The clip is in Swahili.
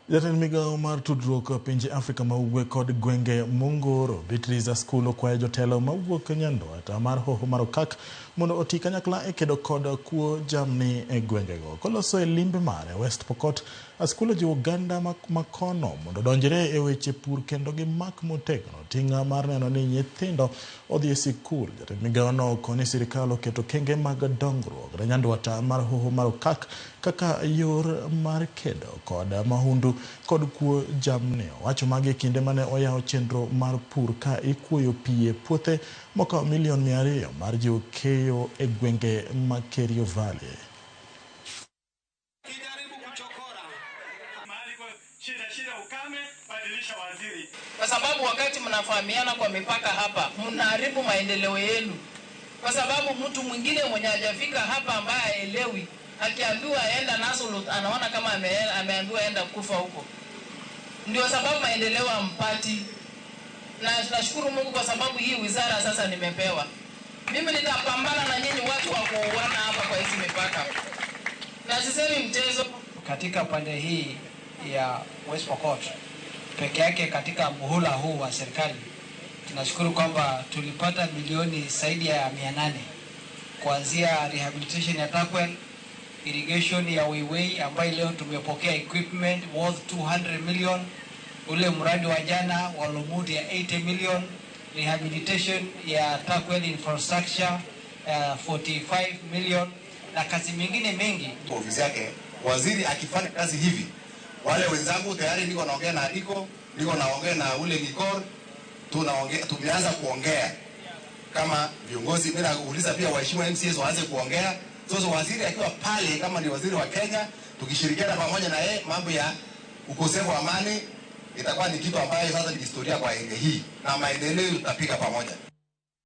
Jatend migao mar tudruok pinje Afrika mawuok kod gwenge Mungoro Beatrice Askulo kwayo jotelo mawuok Nyanduat mar Hoho mar Okak mondo oti kanyakla e kedo kod kuo jamni e gwengego. Koloso e limbe mare West Pokot, Askulo jiwo oganda makono mondo donjre e weche pur kendo gimak motegno tinga mar neno ni nyithindo odhi e sikul. Jatend migao no koni sirikal oketo kenge mag dongruok ne Nyanduat mar Hoho mar Okak kaka yor mar kedo kod mahundu kod kuo jamni. Wacho magi kinde mane oyawo chenro mar pur ka ikuoyo pie puothe moka milion 200 mar jiwo keyo e gwenge ma Kerio Valley. Kwa sababu wakati mnafahamiana kwa mipaka hapa, mnaharibu maendeleo yenu. Kwa sababu mtu mwingine mwenye hajafika hapa ambaye haelewi, akiambiwa aenda Nasolut anaona kama ameambiwa aenda kufa huko. Ndio sababu maendeleo hampati. Na nashukuru Mungu kwa sababu hii wizara sasa nimepewa. Mimi nitapambana na nyinyi watu wa kuuana hapa kwa hizi mipaka. Na sisemi mchezo. Katika pande hii ya West Pokot peke yake katika muhula huu wa serikali tunashukuru kwamba tulipata milioni zaidi ya 800 kuanzia rehabilitation ya Takwel, irrigation ya Weiwei ambayo leo tumepokea equipment worth 200 million, ule mradi wa jana wa Lumut ya 80 million, rehabilitation ya Takwel infrastructure 45 million na kazi mengine mengi. Ofisi yake waziri akifanya kazi hivi, wale wenzangu tayari niko naongea na Adiko, niko naongea na ule Nikor, tumeanza kuongea kama viongozi. Mimi nauliza pia waheshimiwa MCS waanze kuongea. Sasa waziri akiwa pale kama ni waziri wa Kenya, tukishirikiana pamoja na yeye, mambo ya ukosefu wa amani itakuwa ni kitu ambayo sasa ni historia kwa enge hii, na maendeleo tutapiga pamoja.